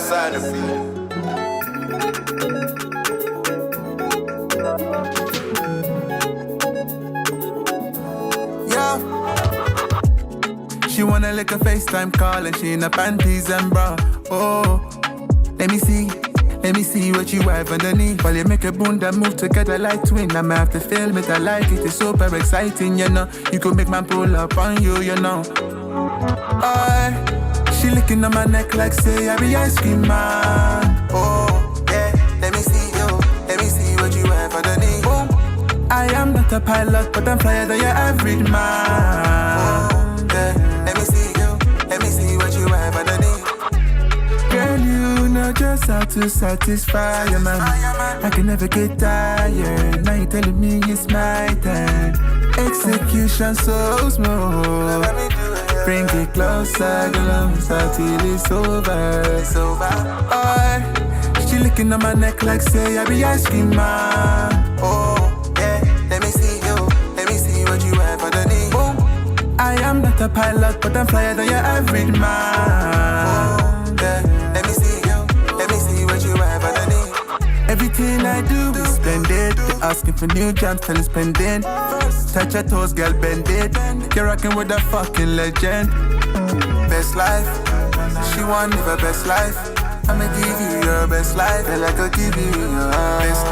Oleksandr. Yeah. She wanna lick a FaceTime call and she in her panties and bra. Oh, let me see what you have underneath. While you make a bunda move together like twin, I might have to film it, I like it, it's super exciting, you know. You could make man pull up on you, you know. She licking on my neck like say I be ice cream man. Oh, yeah, let me see what you have underneath. Boom. I am not a pilot, but I'm flyer than your average man. Oh, yeah, let me see what you have underneath. Girl, you know just how to satisfy your man. I can never get tired. Now you telling me it's my turn. Execution so smooth. Bring it closer, till it's over. She licking on my neck like say I be ice cream man. Oh, yeah, let me see what you have underneath. Boom. I am not a pilot, but I'm flyer than your average man. Oh, yeah, let me see what you have underneath. Everything I do is splendid. They asking for new jams, tell it's pending. Touch your toes, girl, bend it. You're rocking with a fucking legend. Best life, she want live her best life. I'ma give you your best life, and I could give you your best.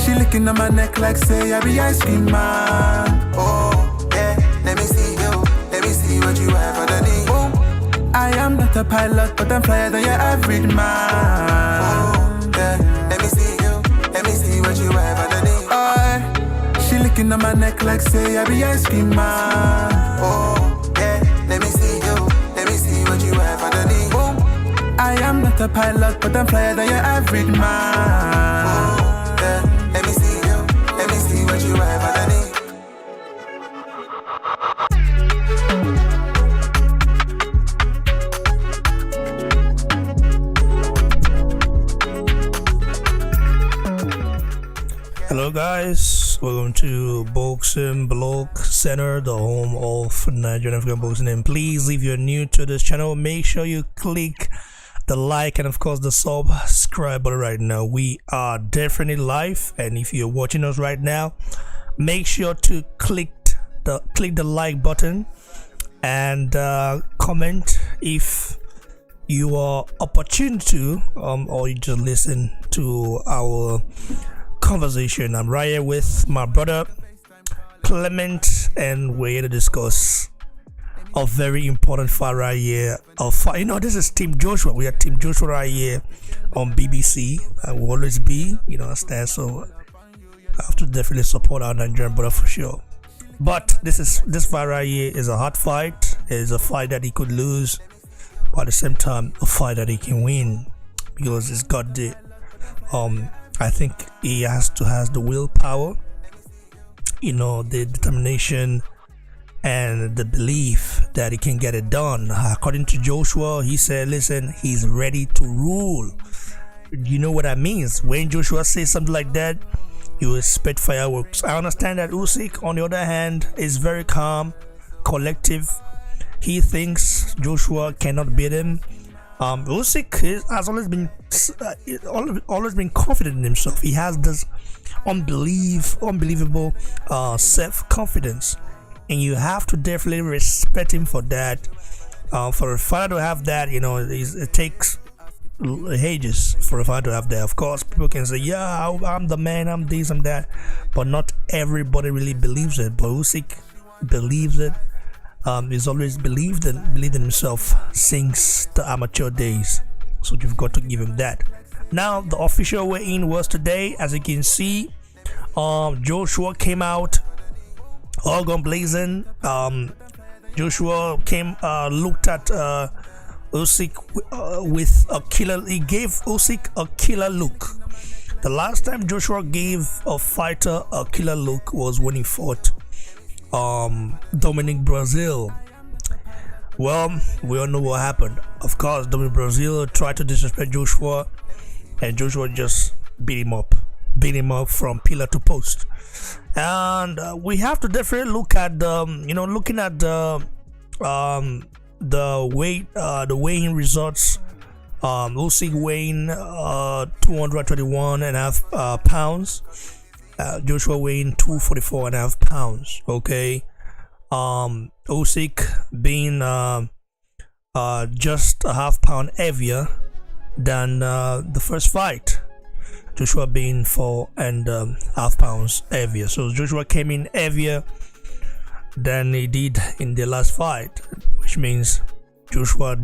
She licking on my neck like say I be ice cream man. Oh, yeah, let me see what you have underneath. Boom. I am not a pilot, but I'm flyer than your average man. Oh, yeah, let me see what you have underneath. She licking on my neck like say I be ice cream man. Oh, yeah, let me see what you have underneath. Boom. I am not a pilot, but I'm flyer than your average man. Oh, yeah, let me see what you have underneath. Hello guys, welcome to Boxing Blog Center, the home of Nigerian African boxing. And please, if you're new to this channel, make sure you click the like and of course the subscribe button right now. We are definitely live, and if you're watching us right now, make sure to click the like button and comment if you are opportune to or you just listen to our conversation. I'm right here with my brother Clement, and we're here to discuss a very important fight right here. This is Team Joshua. We are Team Joshua right here on BBC. I will always be, understand. So I have to definitely support our Nigerian brother for sure. But this fight right here is a hard fight. It is a fight that he could lose, but at the same time a fight that he can win, because it's got the I think he has the willpower, the determination and the belief that he can get it done. According to Joshua, he said, listen, he's ready to rule. You know what that means? When Joshua says something like that, you expect fireworks. I understand that Usyk, on the other hand, is very calm, collective. He thinks Joshua cannot beat him. Usyk has always been confident in himself. He has this unbelievable self-confidence, and you have to definitely respect him for that. For a fighter to have that, it takes ages for a fighter to have that. Of course, people can say, yeah, I'm the man, I'm this, I'm that, but not everybody really believes it. But Usyk believes it. He's always believed in himself since the amateur days, so you've got to give him that. Now the official weigh-in was today. As you can see, Joshua came out all gun blazing. Joshua looked at Usyk with a killer. He gave Usyk a killer look. The last time Joshua gave a fighter a killer look was when he fought Dominic Brazil. Well, we all know what happened. Of course, Dominic Brazil tried to disrespect Joshua, and Joshua just beat him up from pillar to post. And we have to definitely look at the weighing results Usyk weighing 221.5 pounds. Joshua weighing 244.5 pounds. Okay. Usyk being just a half pound heavier than the first fight. Joshua being 4.5 pounds heavier. So Joshua came in heavier than he did in the last fight, which means Joshua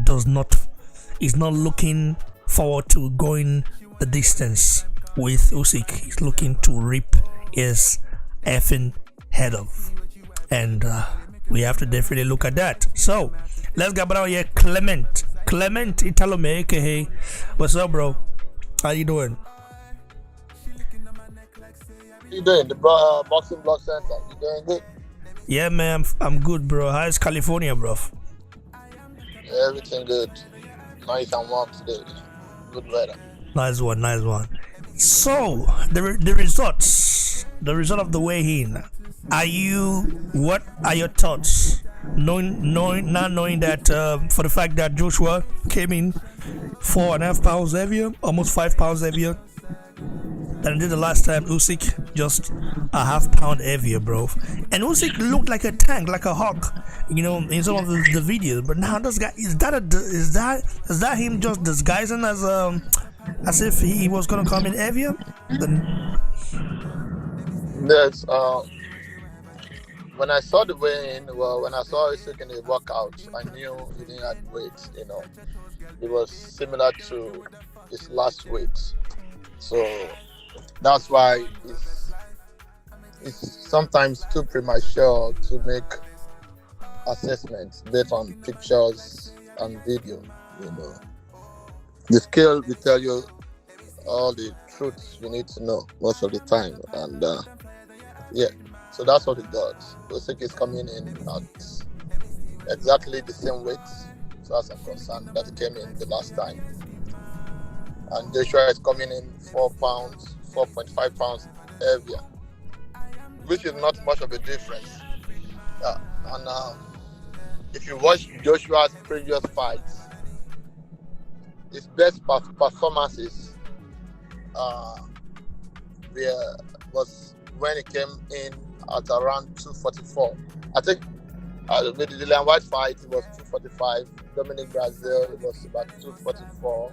is not looking forward to going the distance with Usyk. He's looking to rip his effing head off, and we have to definitely look at that. So let's get down here. Clement Italome, aka what's up, bro? How you doing? You doing the boxing blog center? You doing good? Yeah, man, I'm good, bro. How's California, bro? Everything good. Nice and warm today. Good weather. Nice one. So the result of the weigh-in. What are your thoughts? Knowing that for the fact that Joshua came in 4.5 pounds heavier, almost 5 pounds heavier than he did the last time. Usyk just a half pound heavier, bro. And Usyk looked like a tank, like a hawk, in some of the videos. But now this guy is that him just disguising as if he was gonna come in heavier? Yes. When I saw the weigh-in, when I saw Usyk in the workout, I knew he didn't have weight. It was similar to his last weight. So that's why it's sometimes too premature to make assessments based on pictures and video. The scale will tell you all the truths you need to know most of the time, and so that's what it does. Usyk is coming in at exactly the same weight, so as I'm concerned, that he came in the last time. And Joshua is coming in 4.5 pounds heavier, which is not much of a difference. And if you watch Joshua's previous fights, his best performances was when he came in at around 244. I think with the Dillian White fight, it was 245. Dominic Brazil, it was about 244.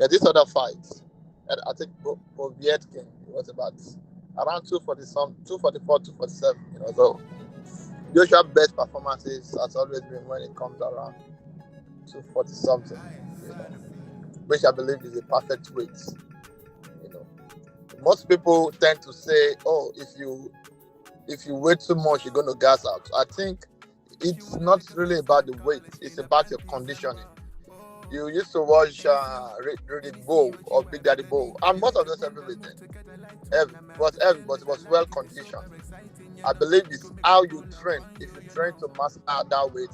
These other fights, and I think Povetkin, it was about around 244, 247. So Joshua's best performances has always been when it comes around 240 something, which I believe is a perfect weight. Most people tend to say, "Oh, if you weigh too much, you're going to gas out." I think it's not really about the weight; it's about your conditioning. You used to watch Riddick Bowe or Big Daddy Bowe, and most of those everything. Heavy, but it was well conditioned. I believe it's how you train. If you train to master that weight,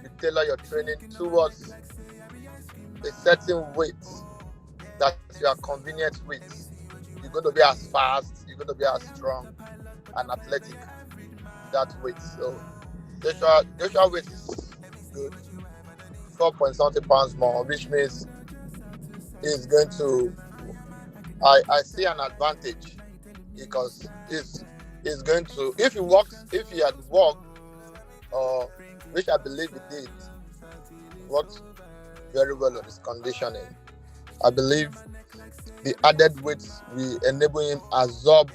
you tailor your training towards a certain weight that you are convenient with. You're going to be as fast, you're going to be as strong and athletic that weight. So Joshua weight is good. 4.something pounds more, which means he's going to I see an advantage, because he's going to, if he had worked, which I believe he did, worked very well on his conditioning. I believe the added weight will enable him absorb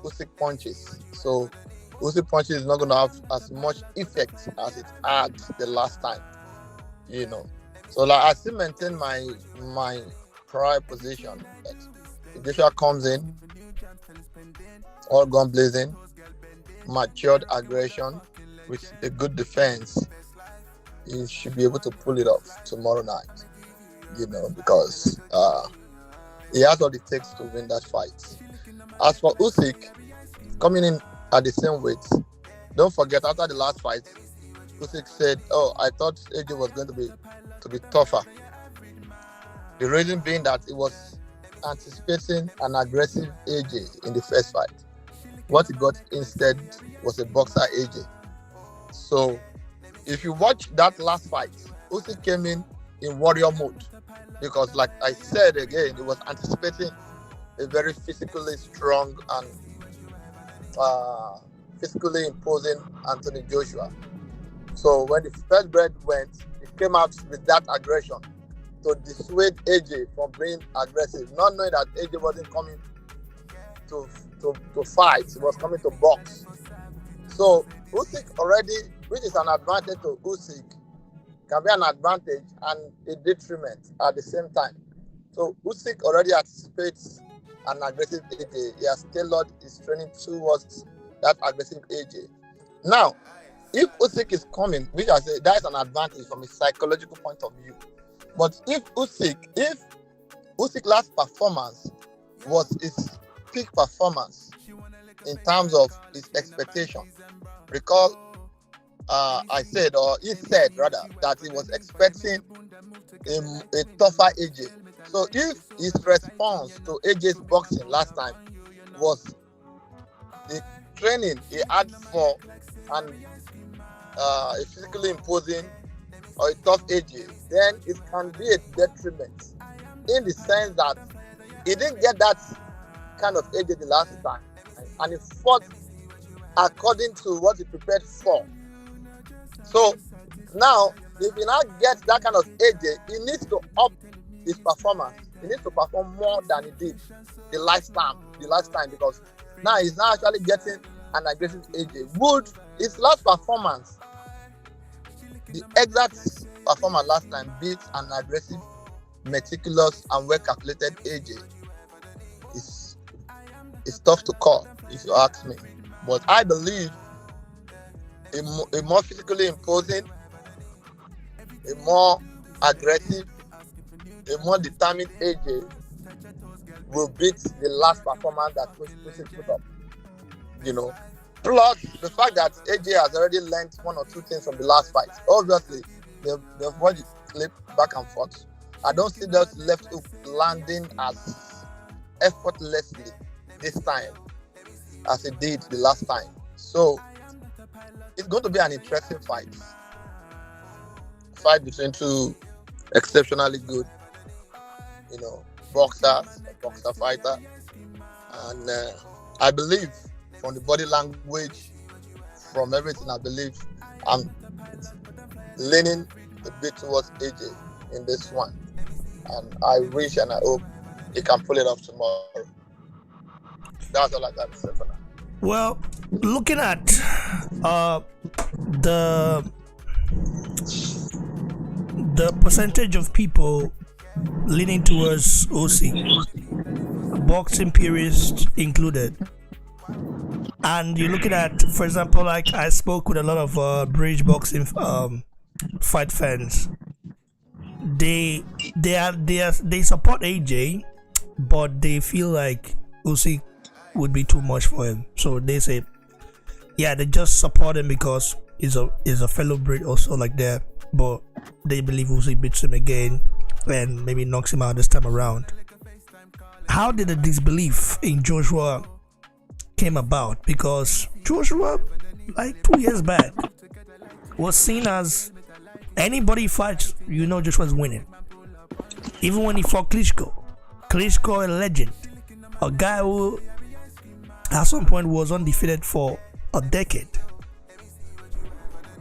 Usyk punches. So Usyk punches is not going to have as much effect as it had the last time. So I still maintain my prior position that if Joshua comes in all gun blazing, matured aggression with a good defense, he should be able to pull it off tomorrow night. Because he has what it takes to win that fight. As for Usyk coming in at the same weight, don't forget, after the last fight, Usyk said, "Oh, I thought AJ was going to be tougher." The reason being that he was anticipating an aggressive AJ in the first fight. What he got instead was a boxer AJ. So if you watch that last fight, Usyk came in warrior mode because, like I said again, he was anticipating a very physically strong and physically imposing Anthony Joshua. So when the first bread went, he came out with that aggression to dissuade AJ from being aggressive, not knowing that AJ wasn't coming to fight, he was coming to box. So Usyk already, which is an advantage to Usyk, can be an advantage and a detriment at the same time. So Usyk already anticipates an aggressive AJ. He has tailored his training towards that aggressive AJ. Now, if Usyk is coming, which I say that is an advantage from a psychological point of view. But if Usyk's last performance was his peak performance in terms of his expectation, recall I said, or he said rather, that he was expecting a tougher AJ. So if his response to AJ's boxing last time was the training he had for a physically imposing or a tough AJ, then it can be a detriment in the sense that he didn't get that kind of AJ the last time, and he fought according to what he prepared for. So now, if he now gets that kind of AJ, he needs to up his performance. He needs to perform more than he did the last time, because now he's now actually getting an aggressive AJ. Would his last performance, the exact performance last time, beat an aggressive, meticulous, and well-calculated AJ? It's tough to call, if you ask me. But I believe a more physically imposing, a more aggressive, a more determined AJ will beat the last performance that Usyk put up. Plus the fact that AJ has already learned one or two things from the last fight. Obviously, they've watched it clip back and forth. I don't see those left hook landing as effortlessly this time as it did the last time. So it's going to be an interesting fight between two exceptionally good, boxers, a boxer fighter, and I believe from the body language, from everything, I believe I'm leaning a bit towards AJ in this one, and I wish and I hope he can pull it off tomorrow. That's all I got to say for now. Well, looking at the percentage of people leaning towards Usyk, boxing purists included, and you're looking at, for example, like I spoke with a lot of British boxing fight fans. They support AJ, but they feel like Usyk would be too much for him. So they say, yeah, they just support him because he's a fellow Brit also like that, but they believe Usyk beats him again and maybe knocks him out this time around. How did the disbelief in Joshua came about? Because Joshua, like 2 years back, was seen as anybody fights, Joshua's winning. Even when he fought Klitschko, a legend, a guy who at some point was undefeated for a decade,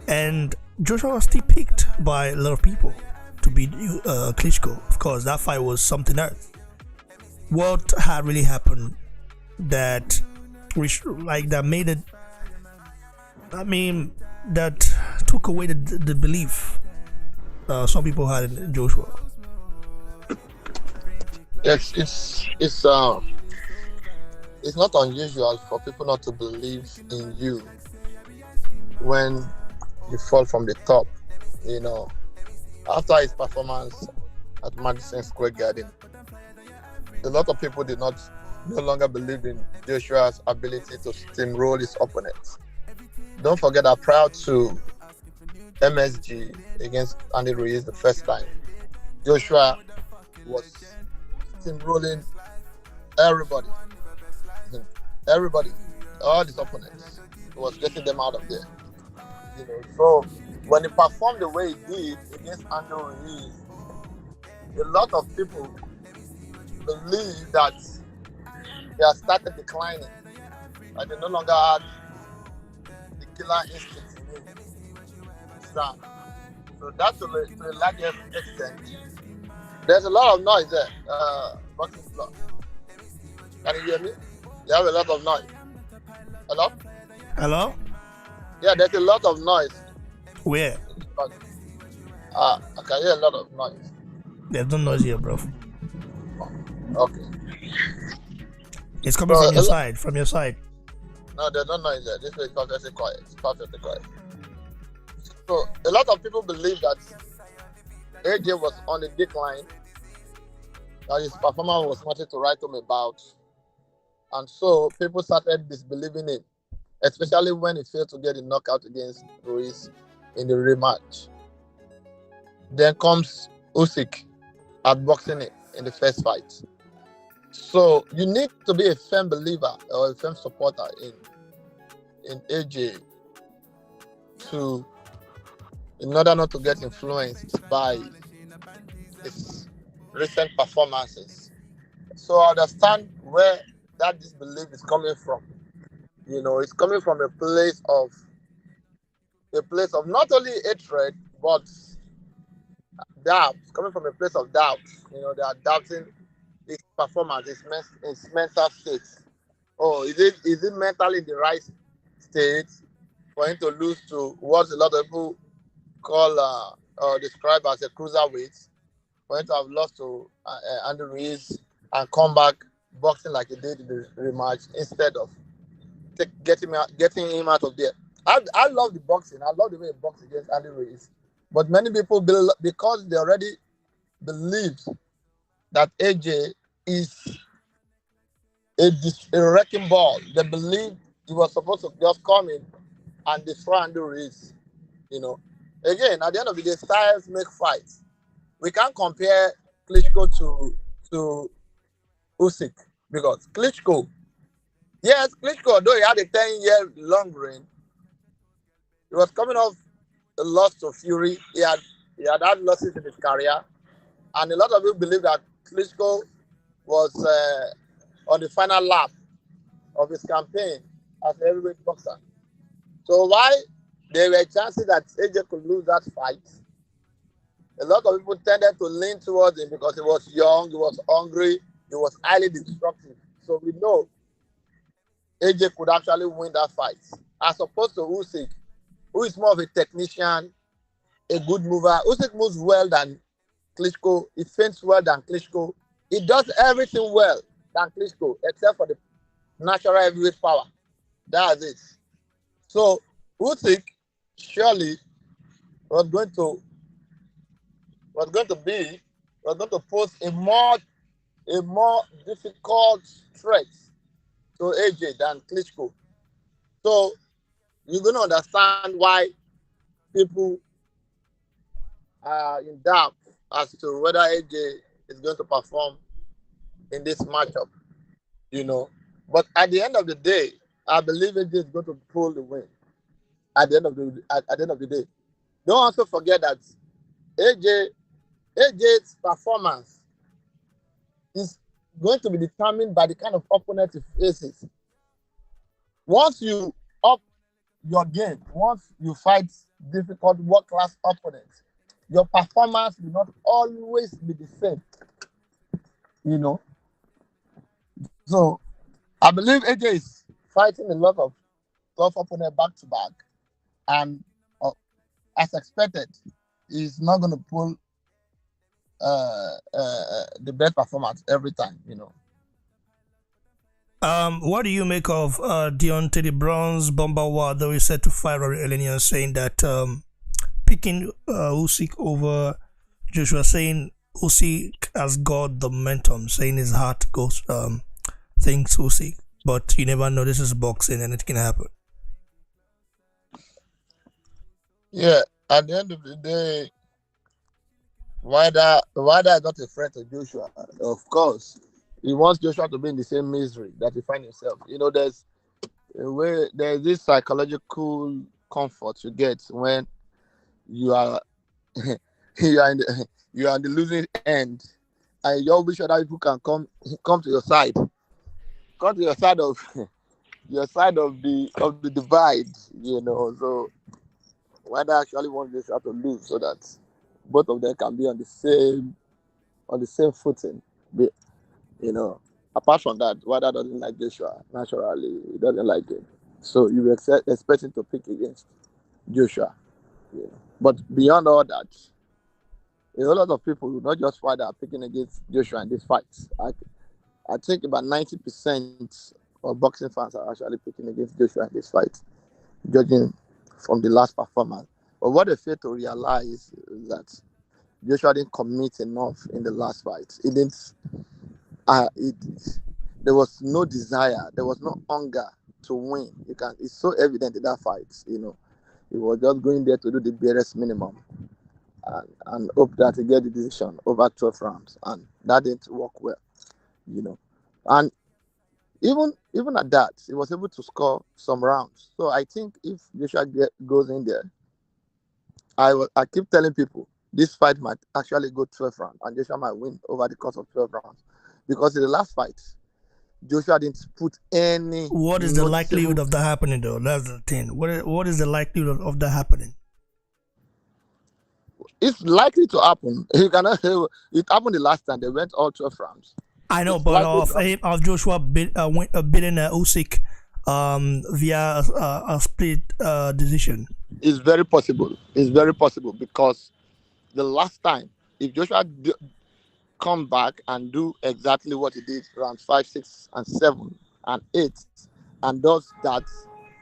and Joshua was still picked by a lot of people to beat Klitschko. Of course, that fight was something else. What had really happened that made it? That took away the belief some people had in Joshua. Yes, it's not unusual for people not to believe in you when you fall from the top. After his performance at Madison Square Garden, a lot of people no longer believe in Joshua's ability to steamroll his opponents. Don't forget that prior to MSG against Andy Ruiz the first time, Joshua was steamrolling everybody, all his opponents. He was getting them out of there. So when he performed the way he did against Andrew Ruiz, a lot of people believe that he has started declining, that they no longer had the killer instinct in him. So that's to a large extent. There's a lot of noise there. Boxing block. Can you hear me? You have a lot of noise. Hello? Hello? Yeah, there's a lot of noise. Where? I can hear a lot of noise. There's no noise here, bro. Okay. It's coming from your side. From your side. No, there's no noise there. This place is perfectly quiet. It's perfectly quiet. So a lot of people believe that AJ was on the decline, that his performance was nothing to write home about, and so people started disbelieving him, especially when he failed to get a knockout against Ruiz in the rematch. Then comes Usyk outboxing it in the first fight. So you need to be a firm believer or a firm supporter in AJ in order not to get influenced by his recent performances. So I understand where that disbelief is coming from. It's coming from a place of not only hatred but doubt. It's coming from a place of doubt. They are doubting his performance, his mental state. Oh, is it mentally in the right state for him to lose to what a lot of people call or describe as a cruiserweight, for him to have lost to Andy Ruiz and come back boxing like he did in the rematch instead of getting him out of there. I love the boxing. I love the way he boxed against Andy Ruiz. But many people, because they already believed that AJ is a wrecking ball, they believed he was supposed to just come in and destroy Andy Ruiz. Again, at the end of the day, styles make fights. We can't compare Klitschko to Usyk because Klitschko, though he had a 10-year long reign, he was coming off a loss to Fury. He had losses in his career, and a lot of people believe that Klitschko was on the final lap of his campaign as a heavyweight boxer. So why there were chances that AJ could lose that fight, a lot of people tended to lean towards him because he was young, he was hungry, he was highly destructive. So we know AJ could actually win that fight, as opposed to Usyk, who is more of a technician, a good mover. Usyk moves well than Klitschko. He feints well than Klitschko. He does everything well than Klitschko, except for the natural heavyweight power. That's it. So Usyk surely was going to pose a more difficult threat to AJ than Klitschko. So you're going to understand why people are in doubt as to whether AJ is going to perform in this matchup. But at the end of the day, I believe AJ is going to pull the win. At the end of the day, don't also forget that AJ's performance is going to be determined by the kind of opponent he faces. Once you up your game, once you fight difficult world-class opponents, your performance will not always be the same. So I believe AJ is fighting a lot of tough opponents back to back, and as expected, he's not going to pull the best performance every time. What do you make of Deontay the Bronze Bomber Wilder is said to fight Rory Elenius, saying that picking Usyk over Joshua, saying Usyk has got the momentum, saying his heart goes thinks Usyk, but you never know. This is boxing and it can happen. Yeah, at the end of the day, Wilder is not a threat to Joshua. Of course, he wants Joshua to be in the same misery that he finds himself. There's this psychological comfort you get when you are you are in the you are in the losing end, and you wish other people can come to your side, come to your side of your side of the divide. So whether actually want this to lose so that both of them can be on the same footing. Be- You know, apart from that, Wada doesn't like Joshua. Naturally, he doesn't like him. So you expect him to pick against Joshua. But beyond all that, a whole lot of people, not just Wada, are picking against Joshua in this fight. I think about 90% of boxing fans are actually picking against Joshua in this fight, judging from the last performance. But what they fail to realize is that Joshua didn't commit enough in the last fight. He didn't. It There was no desire, there was no hunger to win. It's so evident in that fight. He was just going there to do the barest minimum and hope that he get the decision over 12 rounds, and that didn't work well. You know, and even at that, he was able to score some rounds. So I think if Joshua goes in there, I keep telling people this fight might actually go 12 rounds, and Joshua might win over the course of 12 rounds, because in the last fight, Joshua didn't put any What is the likelihood noticeable. of that happening, though? That's the thing. What is the likelihood of that happening? It's likely to happen. You cannot say it happened the last time they went all 12 rounds. I know, It's but likely to happen. of Joshua beating Usyk via a split decision. It's very possible. It's very possible because the last time, if Joshua come back and do exactly what he did round 5, 6, and 7 and 8, and does that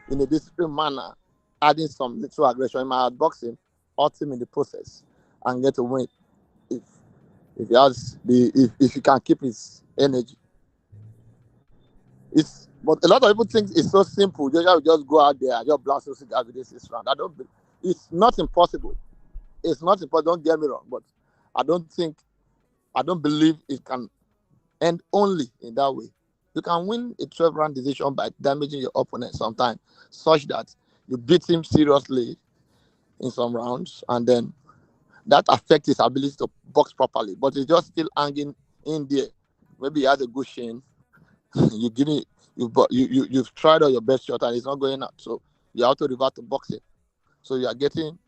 in a disciplined manner, adding some little aggression, in my outboxing, hurt him in the process and get a win. If if he has if he can keep his energy, but a lot of people think it's so simple. Joshua will just go out there and just blast those guys with this round. It's not impossible. It's not impossible. Don't get me wrong, but I don't think I don't believe it can end only in that way. You can win a 12-round decision by damaging your opponent sometimes, such that you beat him seriously in some rounds, and then that affects his ability to box properly. But he's just still hanging in there. Maybe he has a good shin. you give it, you've tried all your best shot and it's not going out. So you have to revert to boxing. So you are getting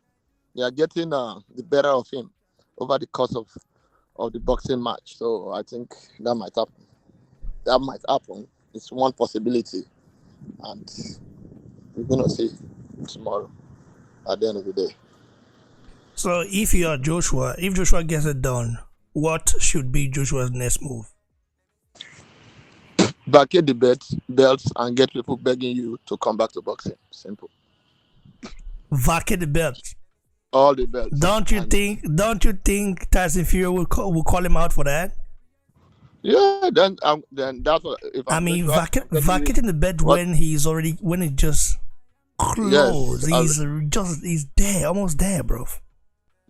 the better of him over the course of the boxing match. So I think that might happen. That might happen. It's one possibility, and we're gonna see tomorrow at the end of the day. So if Joshua gets it done, what should be Joshua's next move? Vacate the belts and get people begging you to come back to boxing. Simple. Vacate the belt. All the belts. And Don't you think Tyson Fury will call him out for that? yeah, then that's what, if I I'm mean, Joshua, I'm getting you. vacating the bed What? when he just close. Yes. He's there, almost there, bro.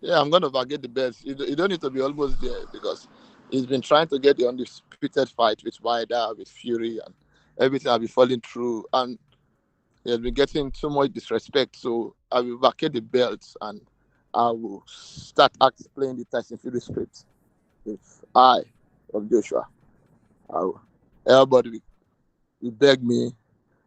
Yeah, I'm gonna vacate the belts. You don't need to be almost there, because he's been trying to get the undisputed fight with Wilder, with Fury, and everything will be falling through. And he has been getting too much disrespect. So I will vacate the belts, and I will start playing the Tyson Fury script. If I of Joshua, I will, everybody will beg me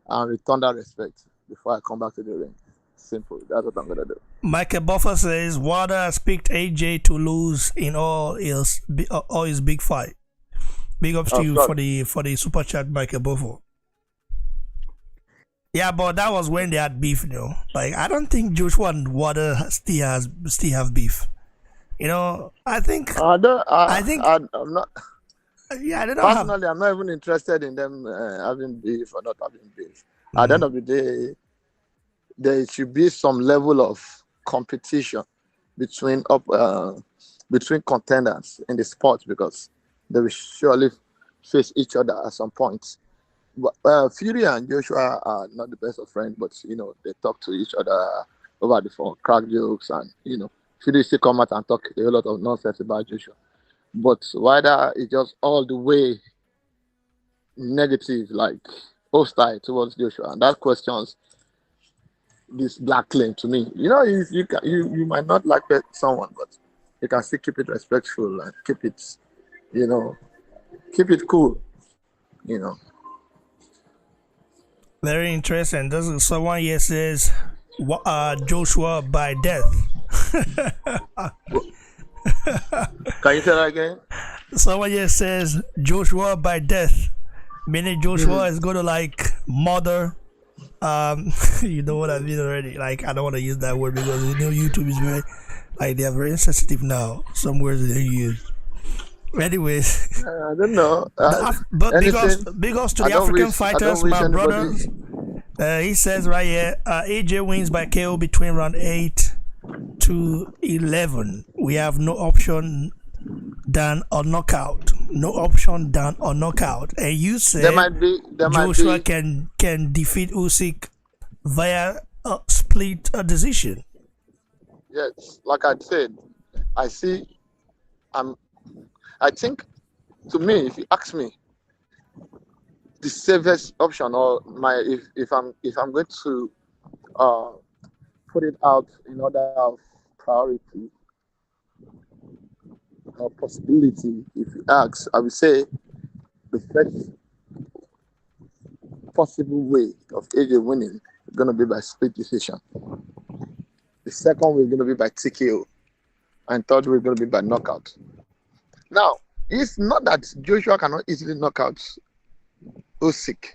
and return that respect before I come back to the ring. Simple. That's what I'm gonna do. Michael Buffer says Wilder has picked AJ to lose in all his big fight. Big ups to Oh, you sorry. for the super chat, Michael Buffer. Yeah, but that was when they had beef, Like I don't think Joshua and Wilder still have beef. I think I don't. I think I'm not yeah, they don't have. personally. I'm not even interested in them having beef or not having beef. At the Mm. end of the day, there should be some level of competition between between contenders in the sport, because they will surely face each other at some point. But Fury and Joshua are not the best of friends, but they talk to each other over the phone, crack jokes, and Fury still come out and talk a lot of nonsense about Joshua. But Wilder is just all the way negative, like hostile towards Joshua, and that questions this black claim to me. You know, you might not like someone, but you can still keep it respectful and keep it, you know, keep it cool. You know. Very interesting. This is someone here says Joshua by death. Can you say that again? Someone here says Joshua by death, meaning Joshua is going to like murder. You know what I mean already. Like I don't want to use that word because you know YouTube is very like they are very sensitive now. Some words they use. Anyways, I don't know. but Anything, because to the African fighters, my brother, he says right here, AJ wins by KO between round 8 to 11. We have no option than a knockout. No option than a knockout. And you said Joshua can defeat Usyk via a split decision. Yes, like I said, I think, to me, if you ask me, the safest option, or if I'm going to put it out in order of priority or possibility, if you ask, I would say the first possible way of AJ winning is going to be by split decision. The second way is going to be by TKO, and third way is going to be by knockout. Now, it's not that Joshua cannot easily knock out Usyk,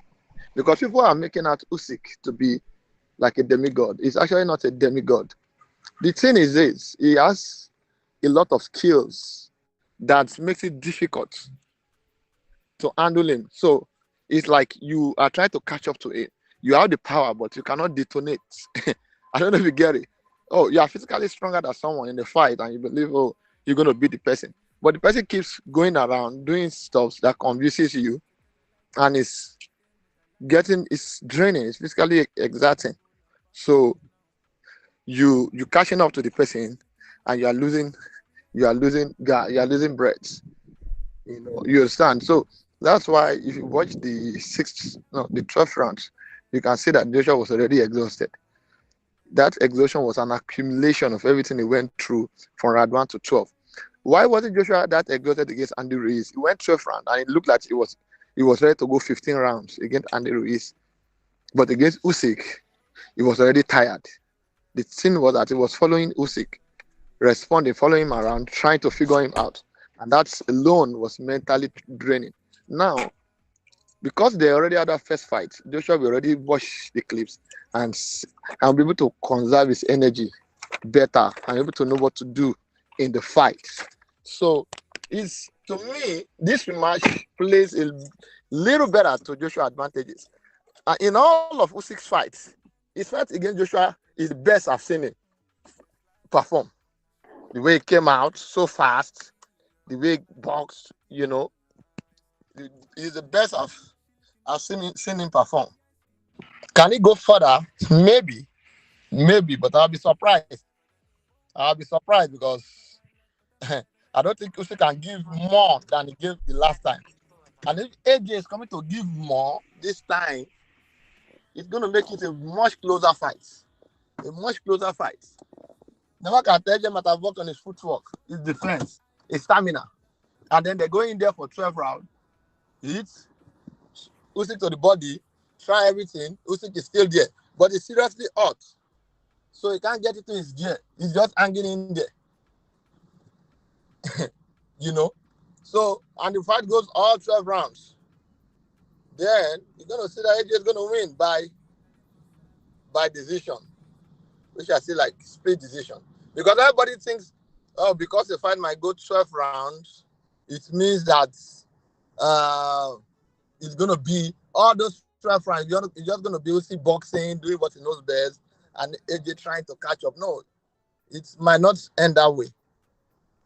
because people are making out Usyk to be like a demigod. He's actually not a demigod. The thing is this, he has a lot of skills that makes it difficult to handle him. So it's like you are trying to catch up to it. You have the power, but you cannot detonate. I don't know if you get it. Oh, you are physically stronger than someone in the fight and you believe, oh, you're going to beat the person. But the person keeps going around doing stuff that confuses you and it's draining, it's physically exerting. So you catching up to the person and you are losing breath. You know, you understand? So that's why if you watch the 12th round, you can see that Joshua was already exhausted. That exhaustion was an accumulation of everything he went through from round 1 to 12. Why wasn't Joshua that exhausted against Andy Ruiz? He went 12 rounds and it looked like he was ready to go 15 rounds against Andy Ruiz. But against Usyk, he was already tired. The thing was that he was following Usyk, following him around, trying to figure him out. And that alone was mentally draining. Now, because they already had that first fight, Joshua will already watch the clips and be able to conserve his energy better and able to know what to do in the fight. So, to me, this match plays a little better to Joshua's advantages. In all of Usyk's fights, his fight against Joshua is the best I've seen him perform. The way he came out so fast, the way he boxed, you know, he's the best I've seen him perform. Can he go further? Maybe, but I'll be surprised. Because I don't think Usyk can give more than he gave the last time. And if AJ is coming to give more this time, it's going to make it a much closer fight. Never can tell him that I've worked on his footwork, his defense, his stamina. And then they go in there for 12 rounds. He hits Usyk to the body, try everything. Usyk is still there. But it's seriously hot. So he can't get it to his gear. He's just hanging in there. You know? So, and the fight goes all 12 rounds. Then you're going to see that AJ is going to win by decision, which I see like split decision. Because everybody thinks, oh, because the fight might go 12 rounds, it means that it's going to be all those 12 rounds. It's just going to be Usyk boxing, doing what he knows best, and AJ trying to catch up. No, it might not end that way.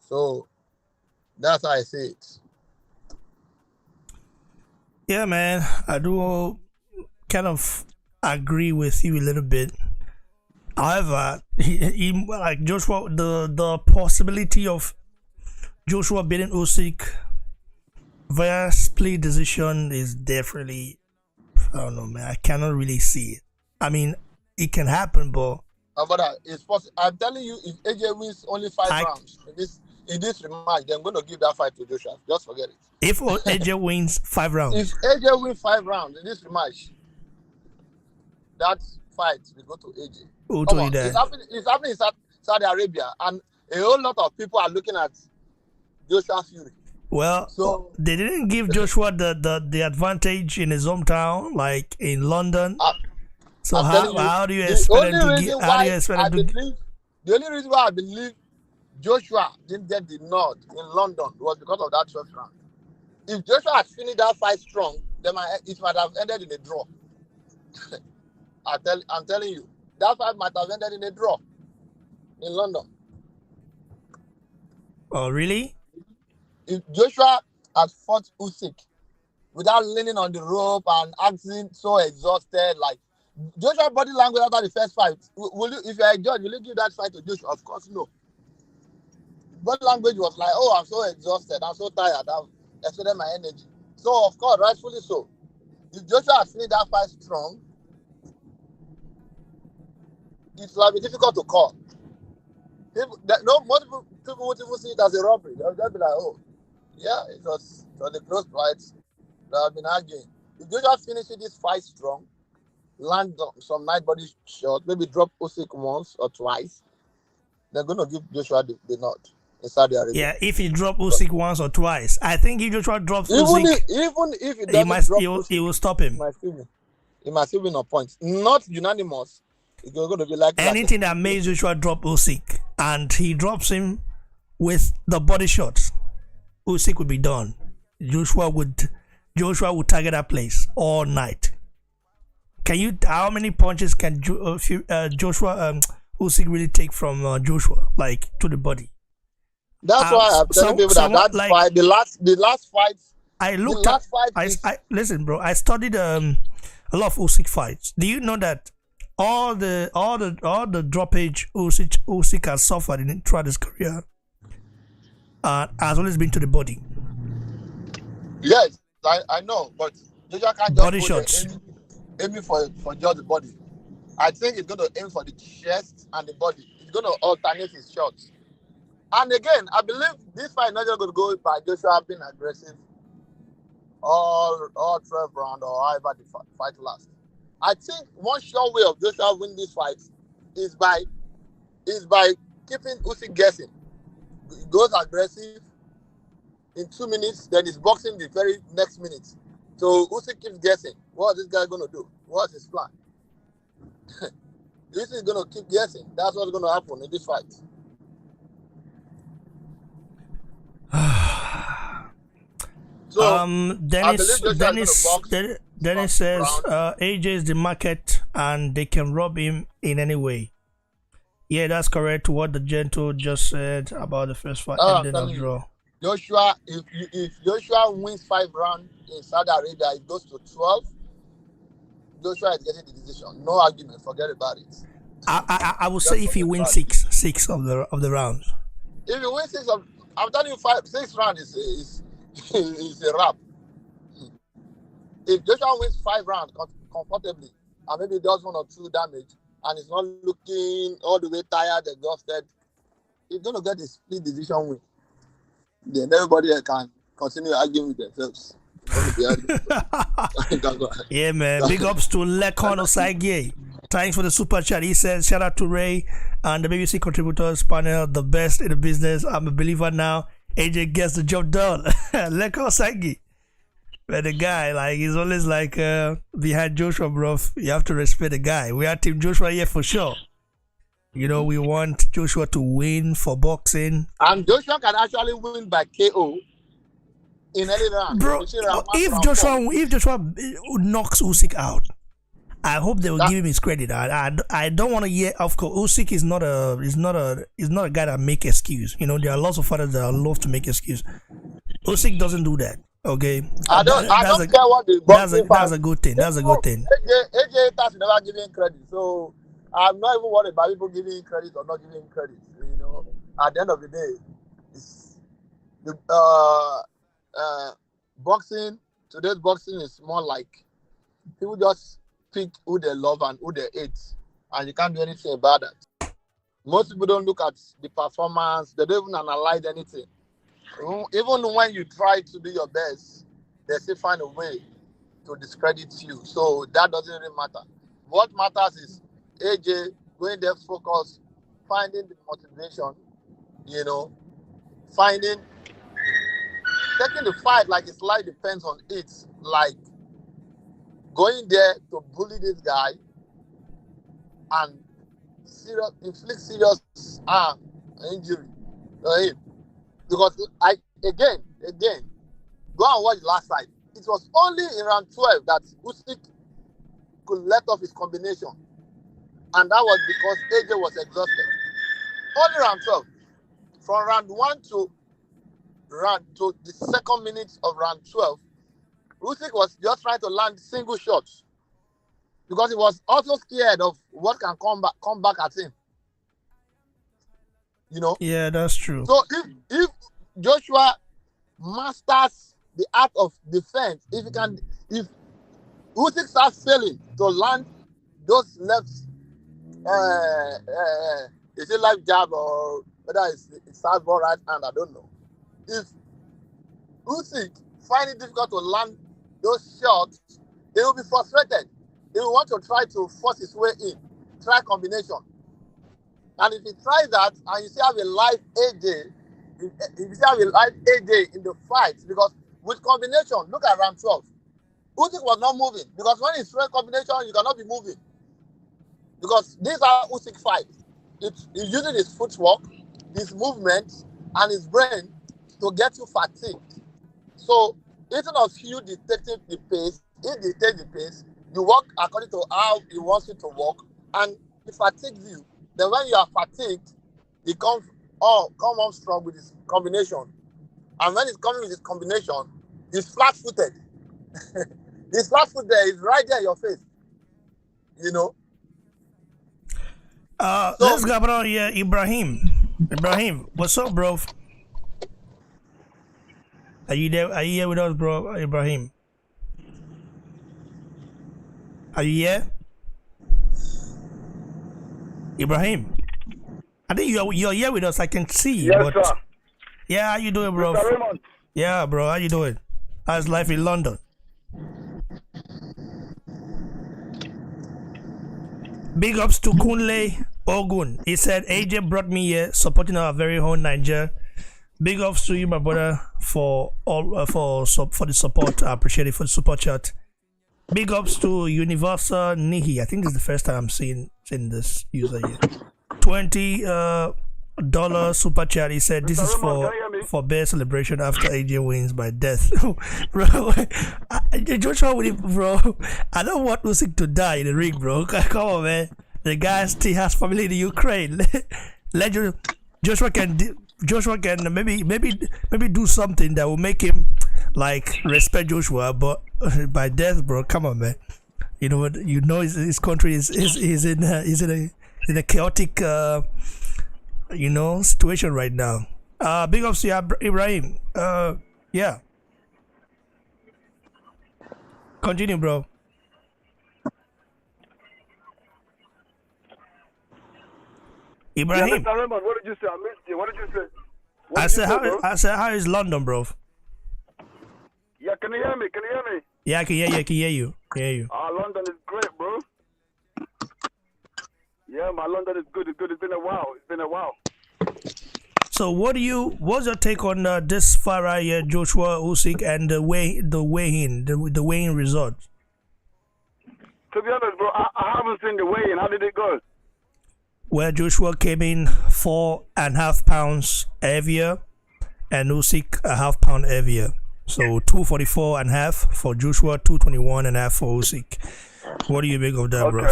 So that's how I say it. Yeah, man, I do kind of agree with you a little bit. However, he like Joshua, the possibility of Joshua beating Usyk via split decision is definitely, I don't know, man. I cannot really see it. I mean, it can happen, but But it's possible. I'm telling you, if AJ wins only 5 I rounds in this rematch, they're going to give that fight to Joshua. Just forget it. if AJ wins 5 If rounds, AJ wins 5 rounds in this rematch, that fight will go to AJ. who Come told you on, that? it's happening in Saudi Arabia, and a whole lot of people are looking at Joshua Fury. Well, So they didn't give Joshua the advantage in his hometown, like in London. So I'm telling you, how do you the expect only them to reason give? How do you why expect I them to? believe the only reason why I believe Joshua didn't get the nod in London was because of that 12th round. If Joshua had finished that fight strong, then it might have ended in a draw. I'm telling you, that fight might have ended in a draw in London. Oh, really? If Joshua had fought Usyk without leaning on the rope and acting so exhausted, like Joshua body language after the first fight, will you, if you're a judge, will you give that fight to Joshua? Of course, no. Body language was like, oh, I'm so exhausted, I'm so tired, I've extended my energy. So, of course, rightfully so. If Joshua had finished that fight strong, it will be difficult to call. Most people won't even see it as a robbery. They'll just be like, oh, yeah, it was a close fight. They have been arguing. If Joshua finishes this fight strong, land some nice body shot, maybe drop Usyk once or twice, they're going to give Joshua the nod in Saudi Arabia. Yeah, if he drop Usyk once or twice, I think if Joshua drops Even Usyk, if he doesn't drop Usyk, he will stop him. He might still win on points. Not unanimous. It's going to be like Anything that makes Joshua drop Usyk and he drops him with the body shots, Usyk would be done. Joshua would target that place all night. How many punches can Joshua Usyk really take from Joshua, like to the body? That's why I'm telling people that like, fight, the last fight. I looked at. Listen, bro. I studied a lot of Usyk fights. Do you know that all the droppage Usyk has suffered throughout his career has always been to the body? Yes, I know, but Joshua can't just body shots. Aiming for just the body. I think he's going to aim for the chest and the body. He's going to alternate his shots. And again, I believe this fight is not just going to go by Joshua being aggressive all 12 rounds or however the fight lasts. I think one sure way of Joshua winning this fight is by keeping Usyk guessing. He goes aggressive in 2 minutes, then he's boxing the very next minute. So Usyk keeps guessing. What is this guy going to do? What's his plan? Usyk is going to keep guessing. That's what's going to happen in this fight. So, Dennis says AJ is the market and they can rob him in any way. Yeah, that's correct. What the gentle just said about the first fight ending of draw. Joshua, if Joshua wins 5 rounds in Saudi Arabia, it goes to 12. Joshua is getting the decision. No argument. Forget about it. I would say if he wins six of the rounds. If he wins 6 of, I'm telling you, 6 rounds is a wrap. If Joshua wins 5 rounds comfortably and maybe does 1 or 2 damage and is not looking all the way tired, exhausted, he's going to get a split decision win. Then everybody can continue arguing with themselves. Yeah, man. Big ups to Lekon Osage. Thanks for the super chat. He says, shout out to Ray and the BBC contributors panel, the best in the business. I'm a believer now. AJ gets the job done. Lekon Osage. But the guy, like, he's always like behind Joshua, bro. You have to respect the guy. We are Team Joshua here for sure. You know, we want Joshua to win for boxing. And Joshua can actually win by KO in any round. Bro, if Joshua knocks Usyk out, I hope they will give him his credit. I don't want to hear. Of course, Usyk is not a guy that make excuse. You know, there are lots of fighters that love to make excuse. Usyk doesn't do that. Okay, I don't care what the that's a good thing. That's a good thing. AJ has never given credit, so I'm not even worried about people giving credit or not giving credit. You know, at the end of the day, it's boxing. Today's boxing is more like people just pick who they love and who they hate. and you can't do anything about that. Most people don't look at the performance, they don't even analyze anything. Even when you try to do your best, they still find a way to discredit you. So that doesn't really matter. What matters is AJ going there, focus, finding the motivation, you know, finding, taking the fight like his life depends on it. Like going there to bully this guy and inflict serious harm injury to him. Because again, go and watch the last fight. It was only in round 12 that Usyk could let off his combination. And that was because AJ was exhausted. Only round 12. From round 1 to the second minute of round 12, Usyk was just trying to land single shots. Because he was also scared of what can come back at him. You know? Yeah, that's true. So if Joshua masters the art of defense, if Usyk starts failing to land those left, is it left jab or whether it's southpaw right hand, I don't know. If Usyk find it difficult to land those shots, he will be frustrated. He will want to try to force his way in, try combination. And if he tries that and you see have a live AJ, if you see have a live AJ in the fight, because with combination, look at round 12. Usyk was not moving because when he's throwing combination, you cannot be moving. Because these are Usyk fights. He's using his footwork, his movement, and his brain to get you fatigued. So instead of you dictating the pace, he dictates the pace, you walk according to how he wants you to walk, and he fatigues you. Then when you are fatigued, he come on strong with his combination. And when he's coming with his combination, he's flat-footed. He's flat-footed, he's right there in your face. You know? Let's go on here, Ibrahim. Ibrahim, what's up, bro? Are you there? Are you here with us, bro, Ibrahim? Are you here? Ibrahim, I think you're here with us. I can see you. Yes, sir. Yeah, how you doing, bro? Mr. Raymond. Yeah, bro, how you doing? How's life in London? Big ups to Kunle Ogun. He said, AJ brought me here, supporting our very own Niger. Big ups to you, my brother, for all for the support. I appreciate it for the support chat. Big ups to Universal Nihi. I think this is the first time I'm seeing this user here. $20 super chat. He said this is for bear celebration after AJ wins by death. Bro, Joshua with him, bro. I don't want Usyk to die in the ring, bro. Come on, man. The guy still has family in the Ukraine. Let Joshua can maybe do something that will make him like respect Joshua, but by death, bro. Come on, man. You know what? You know his country is in a chaotic situation right now. Big ups to Ibrahim. Yeah. Continue, bro. Ibrahim. Yeah, Mr. Raymond, what did you say? I missed you. What did you say? I said, how is London, bro? Yeah, can you hear me? Can you hear me? Yeah, I can hear you. London is great, bro. Yeah, London is good. It's good. It's been a while. So, what's your take on this fight right here, Joshua Usyk, and the weigh-in result? To be honest, bro, I haven't seen the weigh-in. How did it go? Where Joshua came in 4.5 pounds heavier, and Usyk a half pound heavier. So 244.5 for Joshua, 221.5 for Usyk. What do you make of that, bro?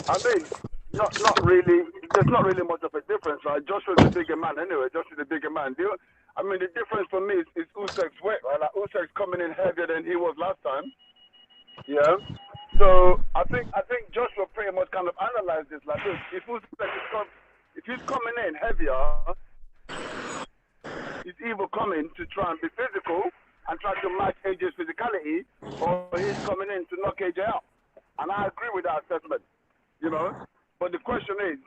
I mean, not really. There's not really much of a difference, right? Joshua's the bigger man anyway. Joshua's the bigger man. I mean, the difference for me is Usyk's weight, right? Like Usyk's coming in heavier than he was last time. Yeah. So I think Joshua pretty much kind of analyzed this like this. If he's coming in heavier, he's either coming to try and be physical and try to match AJ's physicality, or he's coming in to knock AJ out. And I agree with that assessment. you know. But the question is,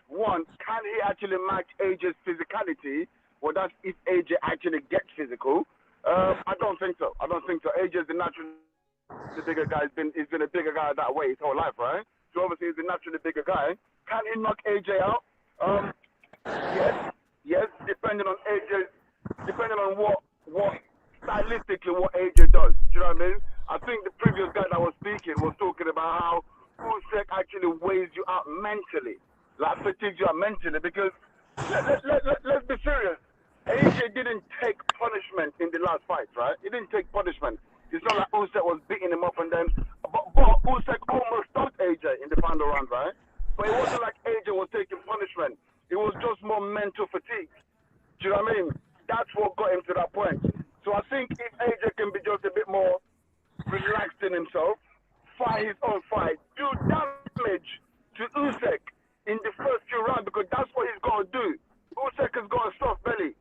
one, can he actually match AJ's physicality? Well, that's if AJ actually gets physical. I don't think so. I don't think so. AJ's the naturally bigger guy. He's been a bigger guy that way his whole life, right? So obviously he's a naturally bigger guy. Can he knock AJ out? Yes. Depending on what stylistically what AJ does. Do you know what I mean? I think the previous guy that was speaking was talking about how Usyk actually weighs you out mentally, like fatigues you out mentally. Because let's be serious. AJ didn't take punishment in the last fight, right? He didn't take punishment. It's not like Usyk was beating him up and then, but Usyk almost stopped AJ in the final round, right? But it wasn't like AJ was taking punishment. It was just more mental fatigue. Do you know what I mean? That's what got him to that point. So I think if AJ can be just a bit more relaxed in himself, fight his own fight, do damage to Usyk in the first few rounds, because that's what he's got to do. Usyk has got a soft belly.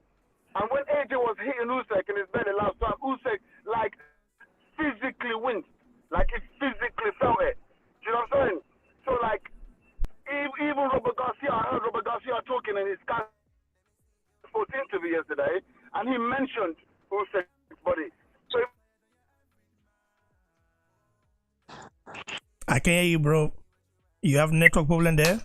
And when AJ was hitting Usyk in his belly last time, Usyk, like, physically wins. Like, he physically felt it. Do you know what I'm saying? So, like, even Robert Garcia, I heard Robert Garcia talking in his Sky Sports interview yesterday, and he mentioned Usyk's body. So I can hear you, bro. You have network problem there?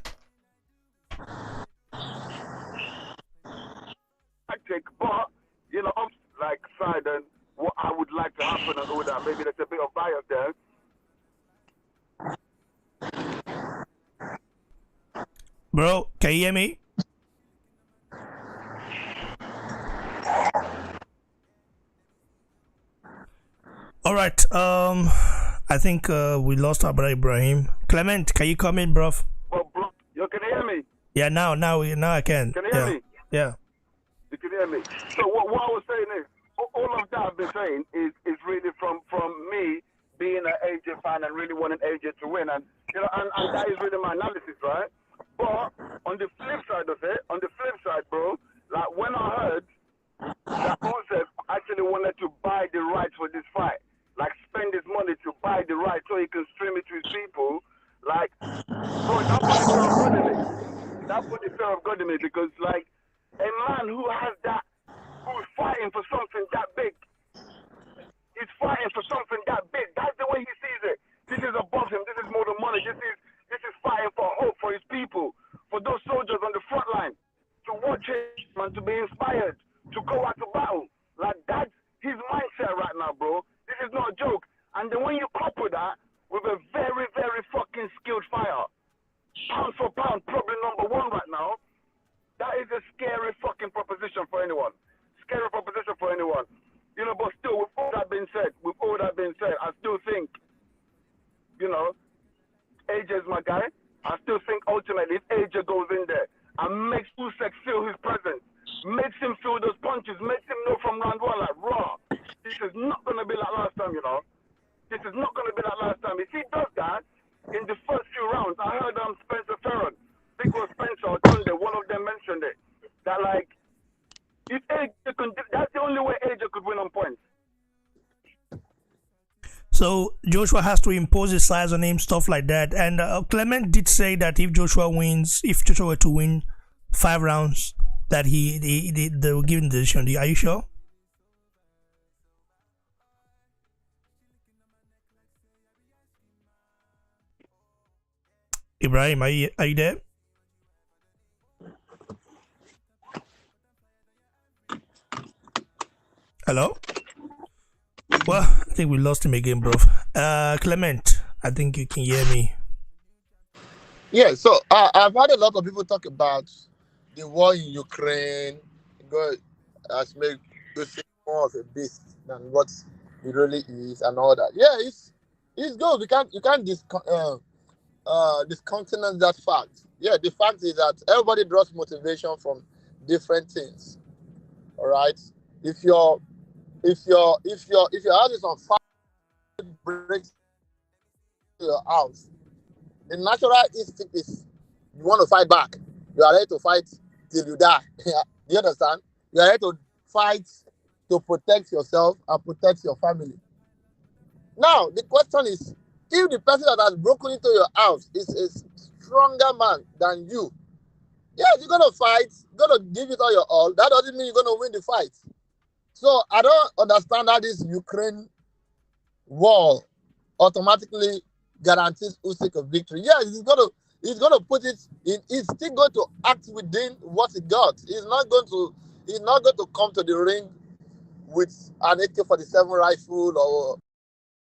but, you know, like, side and what I would like to happen and all that, maybe there's a bit of bias there. Bro, can you hear me? All right. I think we lost our brother Ibrahim. Clement, can you come in, bro? Well, bro, you can hear me? Yeah, now I can. Can you hear me? Yeah. You can hear me. So what I was saying is, all of that I've been saying is really from me being an AJ fan and really wanting AJ to win, and you know, and that is really my analysis, right? But on the flip side of it, bro, like when I heard that Usyk actually wanted to buy the rights for this fight, like spend his money to buy the rights so he can stream it to his people, like, bro, that put the fear of God in me. That put the fear of God in me, because like a man who has that, who's fighting for something that big, he's fighting for something that big. That's the way he sees it. This is above him. This is more than money. This is fighting for hope for his people, for those soldiers on the front line, to watch him and to be inspired, to go out to battle. Like, that's his mindset right now, bro. This is not a joke. And then when you couple that with a very, very fucking skilled fighter, pound for pound, probably number one right now, that is a scary fucking proposition for anyone. Scary proposition for anyone. You know, but still, with all that being said, I still think, you know, AJ's my guy. I still think ultimately if AJ goes in there and makes Usyk feel his presence, makes him feel those punches, makes him know from round one, like, raw, this is not going to be like last time, you know. This is not going to be like last time. If he does that in the first few rounds, I heard Spencer Ferron, Big Will Spencer or Tunde, one of them mentioned it, that, like, if AJ that's the only way AJ could win on points. So Joshua has to impose his size on him, stuff like that. And Clement did say that if Joshua were to win 5 rounds, that they will give him the decision. Are you sure? Ibrahim, are you there? Hello? Well, I think we lost him again, bro. Clement, I think you can hear me. Yeah, so I've had a lot of people talk about the war in Ukraine. God has made Usyk more of a beast than what he really is, and all that. Yeah, it's good. You can't discountenance that fact. Yeah, the fact is that everybody draws motivation from different things. All right, if your house is on fire, breaks your house, the natural instinct is you want to fight back. You are ready to fight till you die. Do you understand? You are ready to fight to protect yourself and protect your family. Now, the question is, if the person that has broken into your house is stronger man than you. Yes, you're gonna fight, you're gonna give it all your all. That doesn't mean you're gonna win the fight. So I don't understand how this Ukraine war automatically guarantees Usyk a victory. Yes, he's gonna put it in. He's still going to act within what he got. He's not going to come to the ring with an AK-47 rifle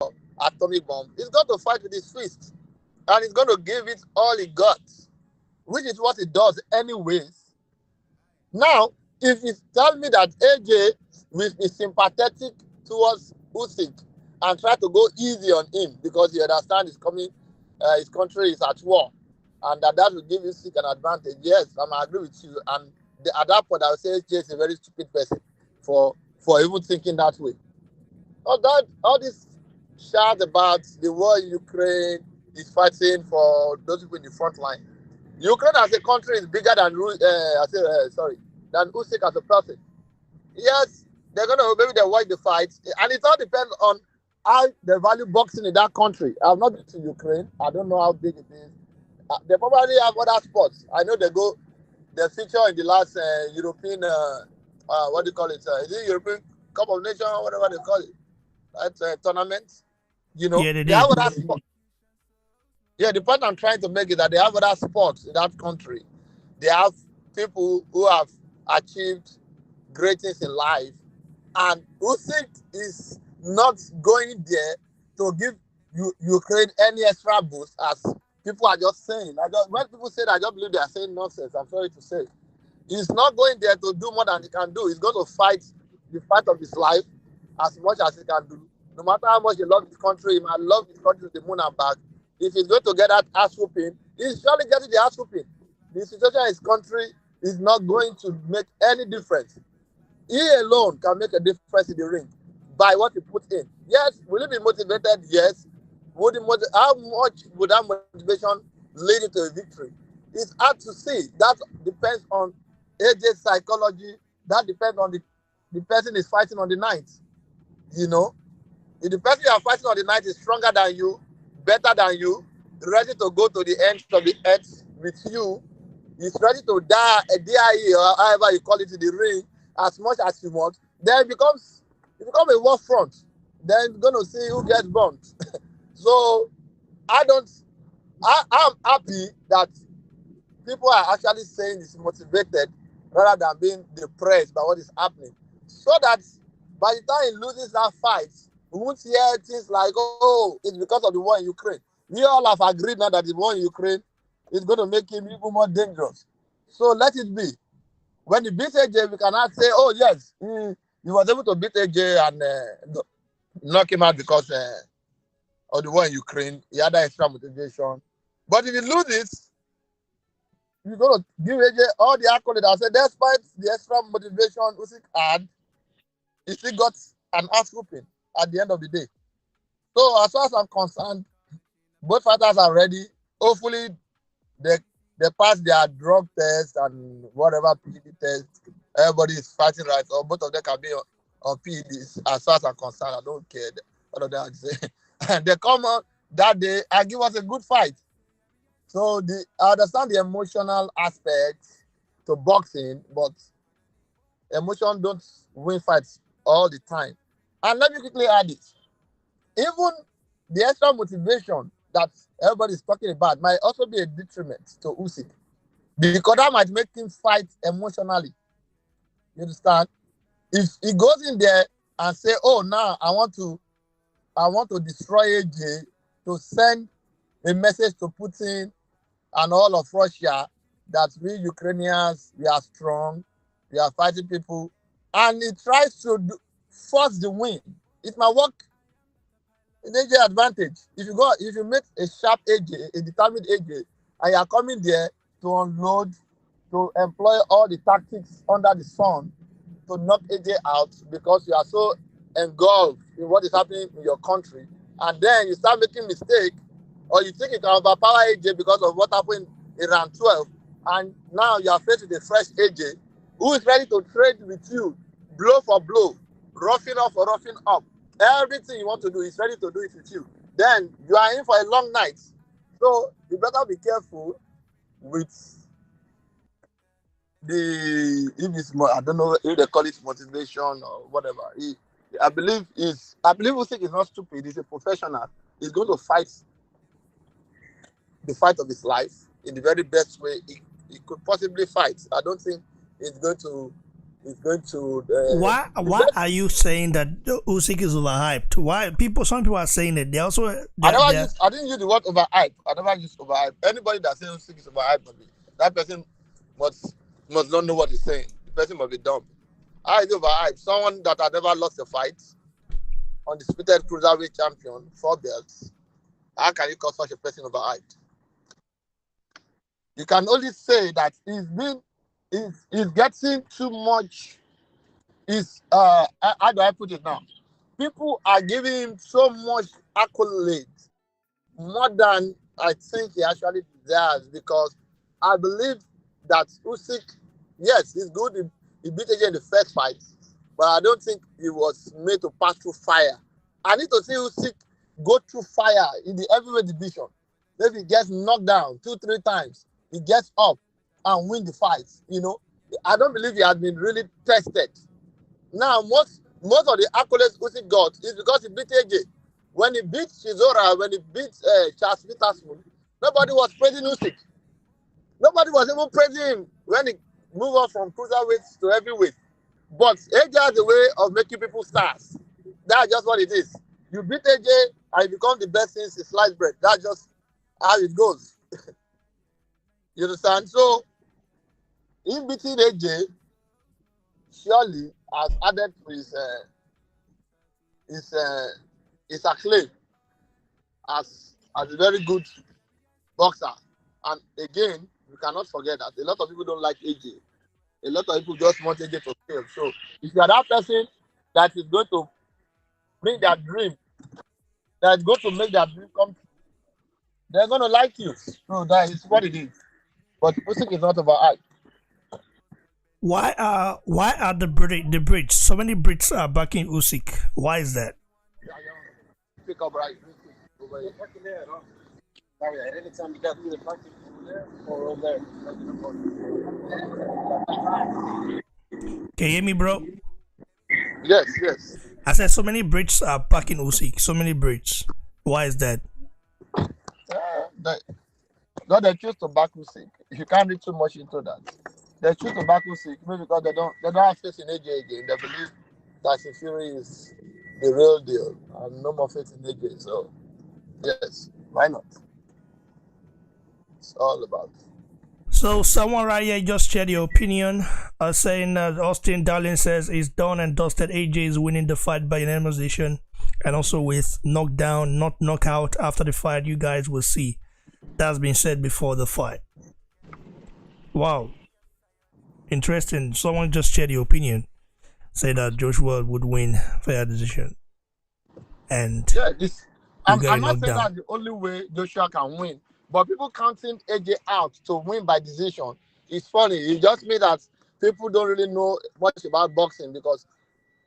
or atomic bomb. He's going to fight with his fist, and he's going to give it all he got, which is what he does anyways. Now, if you tell me that AJ will be sympathetic towards Usyk and try to go easy on him because he understands his country is at war, and that will give Usyk an advantage, yes, I agree with you. And at that point, I would say AJ is a very stupid person for even thinking that way. All this shout about the war in Ukraine is fighting for those people in the front line. Ukraine as a country is bigger than than Usyk as a person. Yes, maybe they watch the fights, and it all depends on how they value boxing in that country. I've not been to Ukraine. I don't know how big it is. They probably have other sports. I know they feature in the last European what do you call it? Is it European Cup of Nations or whatever they call it? That tournament. Yeah, they have did. other sports. Yeah, the point I'm trying to make is that they have other sports in that country. They have people who have achieved great things in life, and Usyk is not going there to give Ukraine any extra boost, as people are just saying. When people say that, I just believe they are saying nonsense. I'm sorry to say. He's not going there to do more than he can do. He's going to fight the fight of his life as much as he can do. No matter how much he loves his country, he might love his country to the moon and back. If he's going to get that ass whooping, he's surely getting the ass whooping. The situation in his country is not going to make any difference. He alone can make a difference in the ring by what he put in. Yes, will he be motivated? Yes. How much would that motivation lead into a victory? It's hard to see. That depends on AJ's psychology. That depends on the person is fighting on the night. If the person you are fighting on the night is stronger than you, better than you, ready to go to the end of the earth with you, is ready to die a DIE or however you call it in the ring as much as you want, then it becomes a war front. Then you're gonna see who gets burnt. So I'm happy that people are actually saying it's motivated rather than being depressed by what is happening. So that by the time he loses that fight, we won't hear things like, oh, it's because of the war in Ukraine. We all have agreed now that the war in Ukraine is going to make him even more dangerous. So let it be. When he beats AJ, we cannot say, oh, yes, he was able to beat AJ and knock him out because of the war in Ukraine. He had that extra motivation. But if he loses, you're going to give AJ all the accolades. I said, despite the extra motivation Usyk had, he still got an ass whooping at the end of the day. So as far as I'm concerned, both fighters are ready. Hopefully, they pass their drug test and whatever PED test. Everybody is fighting right, or both of them can be on PEDs. As far as I'm concerned, I don't care what of them say. And they come out that day and give us a good fight. So I understand the emotional aspect to boxing, but emotion don't win fights all the time. And let me quickly add this. Even the extra motivation that everybody is talking about might also be a detriment to Usyk, because that might make him fight emotionally. You understand? If he goes in there and say, "Oh, now I want to destroy AJ to send a message to Putin and all of Russia that we Ukrainians, we are strong, we are fighting people," and he tries to force the win, it might work in AJ advantage. If you make a sharp AJ, a determined AJ, and you are coming there to unload, to employ all the tactics under the sun to knock AJ out because you are so engulfed in what is happening in your country, and then you start making mistake, or you think you can overpower AJ because of what happened in round 12, and now you are faced with a fresh AJ who is ready to trade with you, blow for blow, roughing up for roughing up. Everything you want to do, is ready to do it with you. Then you are in for a long night. So you better be careful with the if it's I don't know if they call it motivation or whatever. I believe Usyk is not stupid. He's a professional. He's going to fight the fight of his life in the very best way he could possibly fight. I don't think he's going to. He's going to. The Why best. are you saying that Usyk is overhyped? Why people? Some people are saying that they also I didn't use the word overhype. I never use overhype. Anybody that says Usyk is overhyped, that person must must not know what he's saying. The person must be dumb. I is overhyped. Someone that had never lost a fight, undisputed cruiserweight champion, 4 belts. How can you call such a person overhyped? You can only say that he's getting too much. How do I put it now? People are giving him so much accolades more than I think he actually deserves, because I believe that Usyk, yes, he's good. He beat AJ in the first fight, but I don't think he was made to pass through fire. I need to see Usyk go through fire in the heavyweight division. Maybe he gets knocked down 2, 3 times. He gets up and win the fight. I don't believe he has been really tested. Now, most of the accolades Usyk got is because he beat AJ. When he beat Chisora, when he beat Charles Peterson, nobody was praising Usyk. Nobody was even praising him when he moved on from cruiserweight to heavyweight. But AJ has a way of making people stars. That's just what it is. You beat AJ and you become the best since sliced bread. That's just how it goes. You understand? So, him beating AJ surely has added to his acclaim as a very good boxer. And again, we cannot forget that a lot of people don't like AJ. A lot of people just want AJ to fail. So if you are that person that is going to bring their dream, that is going to make their dream come true, they're going to like you. So that is what it is. But Usyk is not overhyped. why are the Brits, so many Brits are backing Usyk? Why is that? Pick up right over here. Anytime you got either parking over there or over there. Can you hear me, bro? Yes, yes. I said so many Brits are backing Usyk. So many Brits. Why is that? They choose to back Usyk. You can't read too much into that. They choose to back Usyk maybe because they don't have faith in AJ again. They believe that Fury is the real deal and no more faith in AJ. So yes, why not? It's all about. So someone right here just shared your opinion, saying that Austin Darling says he's done and dusted. AJ is winning the fight by unanimous decision, and also with knockdown, not knockout after the fight. You guys will see. That's been said before the fight. Wow, interesting. Someone just shared your opinion, say that Joshua would win fair decision, and Yeah, you I'm get not knocked saying down. that's the only way Joshua can win, but people counting AJ out to win by decision is funny. It just means that people don't really know much about boxing, because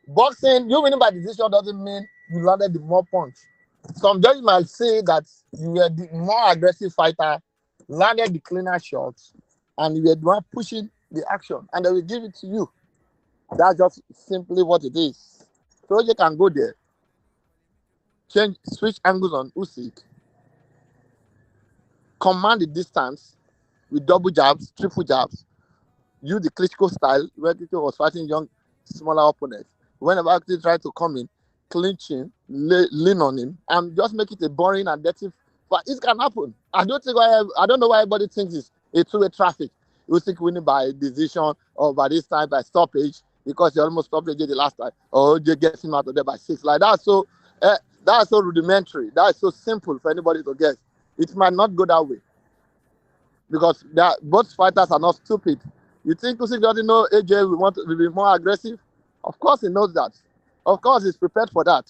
boxing, you winning by decision doesn't mean you landed the more punch. Some judges might say that you were the more aggressive fighter, landed the cleaner shots, and you were the one pushing the action, and they will give it to you. That's just simply what it is. So you can go there, switch angles on Usyk, command the distance with double jabs, triple jabs, use the Klitschko style where Klitschko was fighting young, smaller opponents. Whenever Klitschko tried to come in, clinch him, lean on him, and just make it a boring and dirty. But it can happen. I don't know why everybody thinks it's a two-way traffic. Usyk winning by decision or by this time by stoppage because he almost stopped AJ the last time, or AJ gets him out of there by 6. Like that's so rudimentary. That's so simple for anybody to guess. It might not go that way because both fighters are not stupid. You think Usyk doesn't know AJ will be more aggressive? Of course he knows that. Of course he's prepared for that.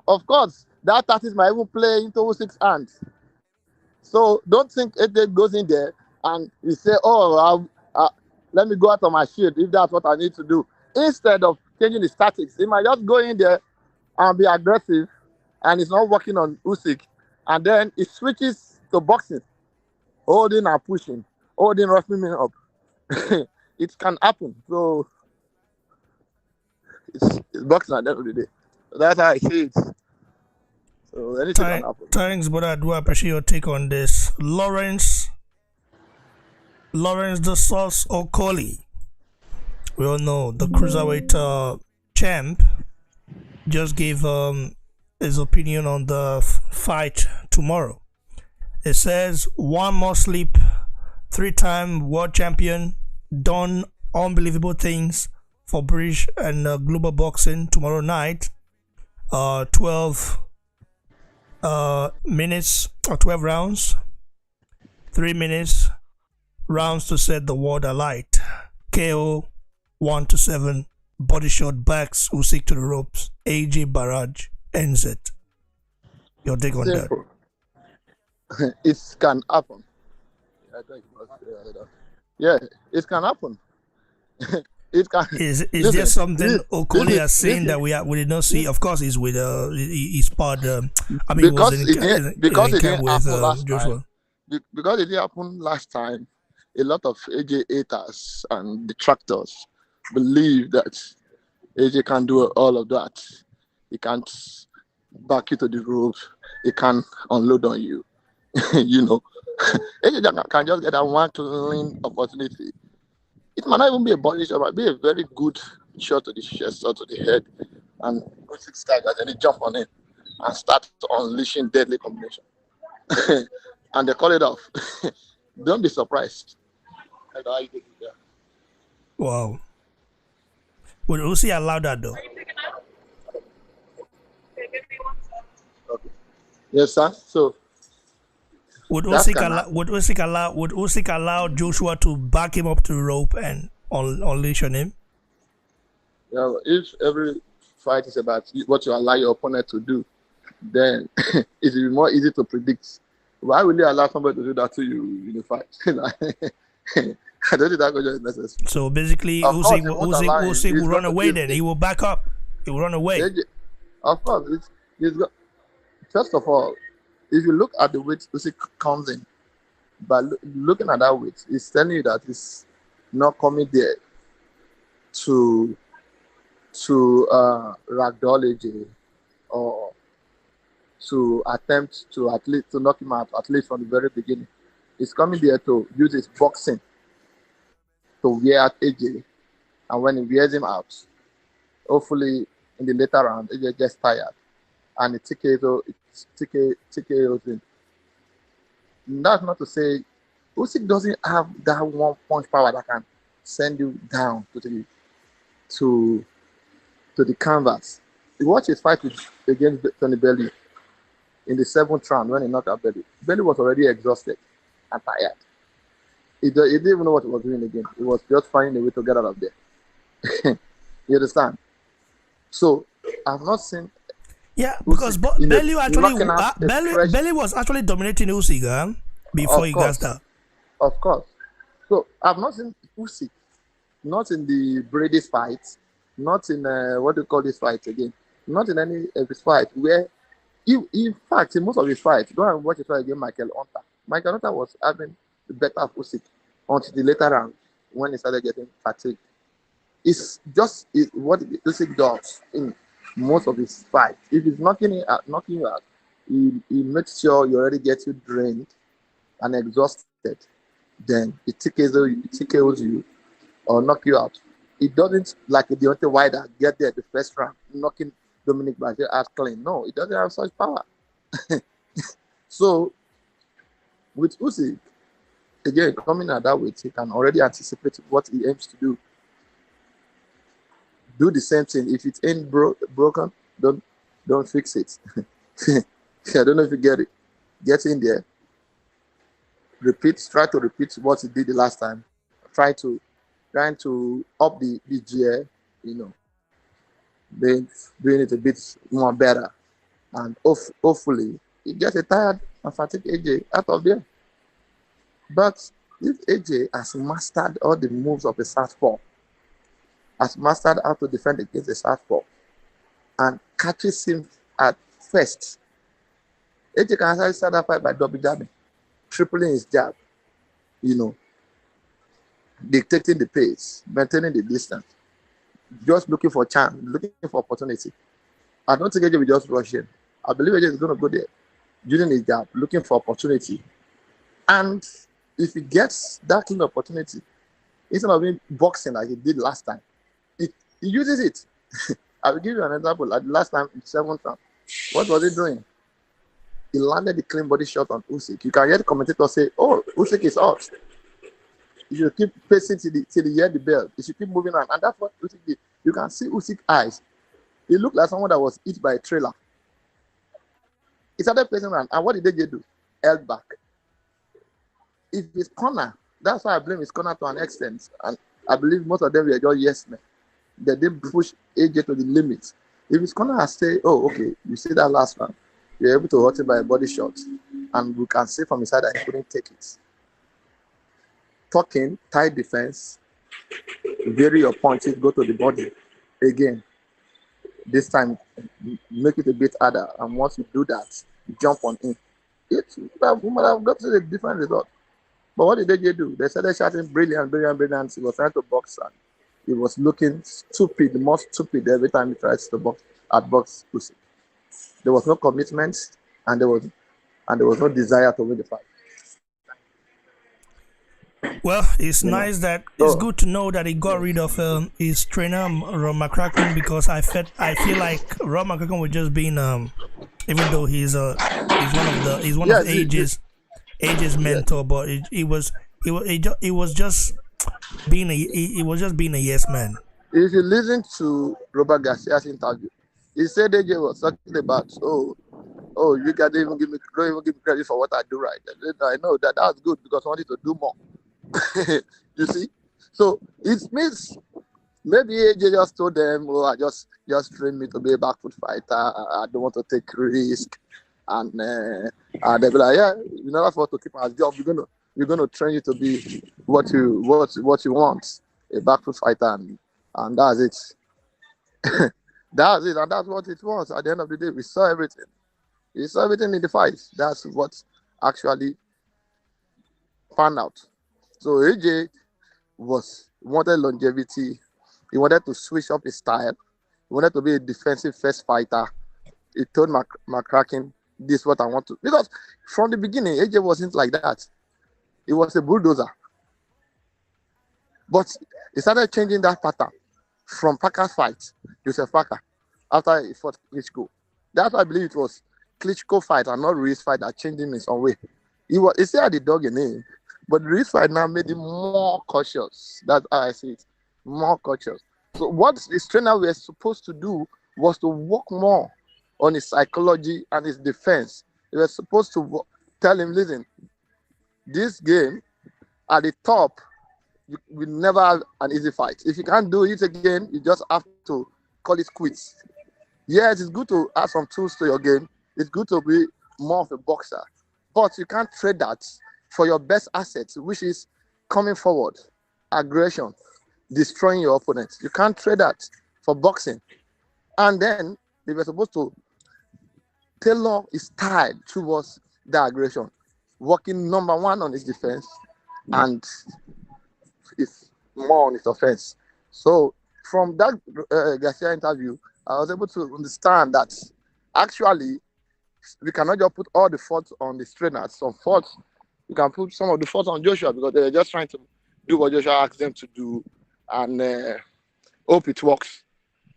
Of course, that tactics might even play into Usyk's hands. So don't think AJ goes in there and he say, "Oh, let me go out of my shield if that's what I need to do." Instead of changing his tactics, he might just go in there and be aggressive, and it's not working on Usyk, and then he switches to boxing, holding and pushing, holding roughing me up. It can happen. So it's boxing at the end of the day. So that's how I see it. So anything can happen. Thanks, but I do appreciate your take on this. Lawrence the Sauce Okoli. We all know the cruiserweight champ just gave his opinion on the fight tomorrow. It says one more sleep, 3-time world champion, done unbelievable things for British and global boxing tomorrow night. 12 minutes or 12 rounds, 3 minutes rounds to set the world alight. KO 1-7, body shot backs Usyk to the ropes. AJ Barrage ends it. Your take on that? It can happen. Yeah, it can happen. It can. Is there something Okoli has seen that we did not see? Of course, he's with he's part. I mean, because it didn't happen last time. Because it didn't happen last time. A lot of AJ haters and detractors believe that AJ can do all of that. He can't back you to the rope. He can unload on you. You know, AJ can just get that one clean opportunity. It might not even be a body shot, it might be a very good shot to the chest or to the head. And Usyk staggers and he jump on it and start unleashing deadly combination. And they call it off. Don't be surprised. Wow. Would Usyk allow that though? Okay. Yes, sir. So would Usyk allow Joshua to back him up to the rope and unleash on him? Yeah, if every fight is about what you allow your opponent to do, then it will be more easy to predict. Why will you allow somebody to do that to you in a fight? I don't think that is necessary. So basically, Usyk will run away then. He will back up. He will run away. Of course. First of all, if you look at the weight Usyk comes in, by looking at that weight, it's telling you that it's not coming there to ragdoll AJ or to attempt to knock him out at least from the very beginning. He's coming there to use his boxing to wear out AJ, and when he wears him out, hopefully in the later round, AJ gets tired and it TKOs him. That's not to say Usyk doesn't have that one punch power that can send you down to the canvas. You watch his fight against Tony Bellew in the 7th round when he knocked out Bellew. Bellew was already exhausted and tired. He didn't even know what he was doing again. He was just finding a way to get out of there. You understand? So I've not seen. Yeah, because Bellew was actually dominating Usyk before he got that. Of course. So I've not seen Usyk, not in the Brady's fight, not in what do you call this fight again? Not in any of his fight where, in fact, in most of his fights, go and watch his fight against Michael Hunter. Michael Hunter was having the better of Usyk until the later round when he started getting fatigued. It's just what Usyk does in most of his fights. If he's knocking you out, he makes sure you already get you drained and exhausted. Then he TKOs you or knock you out. He doesn't like Deontay Wilder get there the first round, knocking Dominic Breazeale out clean. No, he doesn't have such power. So with Usyk, again, coming at that weight, he can already anticipate what he aims to do. Do the same thing. If it ain't broken, don't fix it. I don't know if you get it. Get in there. Try to repeat what he did the last time. Trying to up the GA, then doing it a bit more better. And hopefully he gets a tired and fatigued AJ out of there. But if AJ has mastered all the moves of a southpaw, has mastered how to defend against the southpaw, and catches him at first, AJ can actually start that fight by double jabbing. tripling his jab, you know, dictating the pace, maintaining the distance, just looking for chance, looking for opportunity. I don't think AJ will just rush in. I believe AJ is going to go there, using his jab, looking for opportunity. And if he gets that kind of opportunity, instead of him boxing like he did last time, he uses it. I will give you an example. Like last time in 7th round, what was he doing? He landed the clean body shot on Usyk. You can hear the commentator say, "Oh, Usyk is out. You should keep pacing till he hear the bell. You should keep moving on." And that's what Usyk did. You can see Usyk's eyes. He looked like someone that was hit by a trailer. He started pacing around. And what did AJ do? Held back. If his corner, that's why I blame his corner to an extent. And I believe most of them were just yes men. They didn't push AJ to the limit. If his corner has said, "Oh, okay, you see that last round, you're able to hurt him by a body shot," and we can see from his side that he couldn't take it. Talking, tight defense, vary your punches, go to the body. Again, this time, make it a bit harder. And once you do that, jump on him. We might have got to a different result. But what did AJ do? They started shouting brilliant, brilliant, brilliant. He was trying to box and he was looking stupid, the most stupid every time he tries to box Usyk. There was no commitment and there was no desire to win the fight. Well, it's nice that it's good to know that he got rid of his trainer Rob McCracken, because I feel like Rob McCracken was just being even though he's one of AJ's mentor, but it was just being a yes man. If you listen to Robert Garcia's interview, he said AJ was talking about you can't don't even give me credit for what I do right. I know that's good because I wanted to do more. You see, so it means maybe AJ just told them, "Oh, I just trained me to be a back foot fighter. I don't want to take risk," and they'll be like, "Yeah, in order for us to keep our job, we're gonna train you to be what you want, a back foot fighter," and that's it. That's it, and that's what it was. At the end of the day, we saw everything. We saw everything in the fight. That's what actually panned out. So AJ wanted longevity. He wanted to switch up his style. He wanted to be a defensive first fighter. He told McCracken, "This is what I want to." Because from the beginning, AJ wasn't like that. He was a bulldozer. But he started changing that pattern from Parker's fight, Joseph Parker, after he fought Klitschko. That's why I believe it was Klitschko fight and not Ruiz fight that changed him in some way. He still had the dog in him. But Ruiz fight now made him more cautious. That's how I see it. More cautious. So what his trainer was supposed to do was to work more on his psychology and his defense. He was supposed to tell him, "Listen, this game at the top, you will never have an easy fight. If you can't do it again, you just have to call it quits. Yes, it's good to add some tools to your game. It's good to be more of a boxer. But you can't trade that for your best assets, which is coming forward, aggression, destroying your opponent. You can't trade that for boxing." And then they were supposed to tailor his style towards the aggression, working number one on his defense and it's more on his offense. So from that Garcia interview, I was able to understand that actually we cannot just put all the faults on the trainers. Some faults, you can put some of the faults on Joshua because they're just trying to do what Joshua asked them to do and hope it works.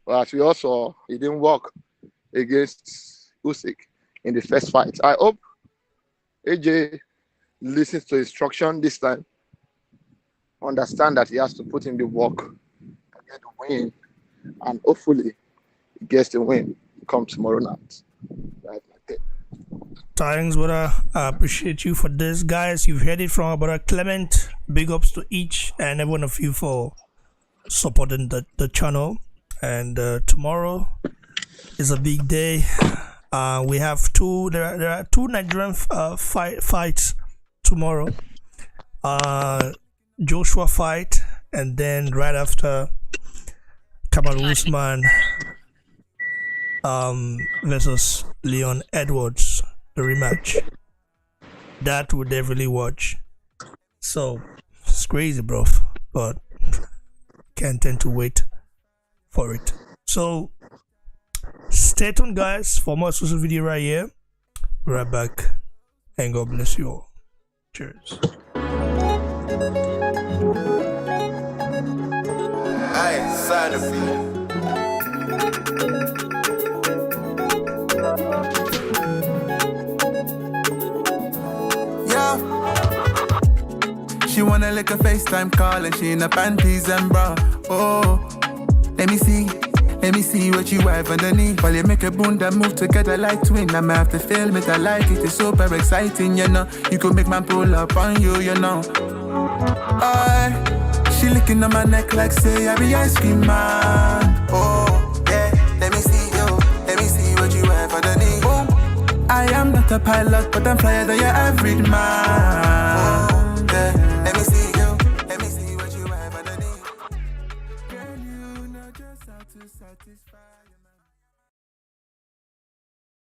But we also, it didn't work against Usyk in the first fight. I hope AJ listens to instruction this time, understand that he has to put in the work and get the win, and hopefully he gets the win come tomorrow night. That's my take. Thanks, brother. I appreciate you for this, guys. You've heard it from our brother Clement. Big ups to each and every one of you for supporting the channel. And tomorrow is a big day. We have there are two Nigerian fights tomorrow. Joshua fight, and then right after Kamaru Usman versus Leon Edwards, the rematch. that would definitely watch. So it's crazy, bro. But can't tend to wait for it. So stay tuned, guys, for more social video right here. Right back, and God bless you all. Cheers. Aye, side of me. She wanna lick a FaceTime call and she in her panties and bra. Oh, let me see what you have underneath. While you make a boom that move together like twin. I may have to film it, I like it, it's super exciting, you know. You could make man pull up on you, you know. She licking on my neck like say I be ice cream man. Oh, yeah, let me see what you have underneath. Boom. I am not a pilot, but I'm flyer than your average man. Oh, yeah, let me see what you have underneath. Girl, you know just how to satisfy.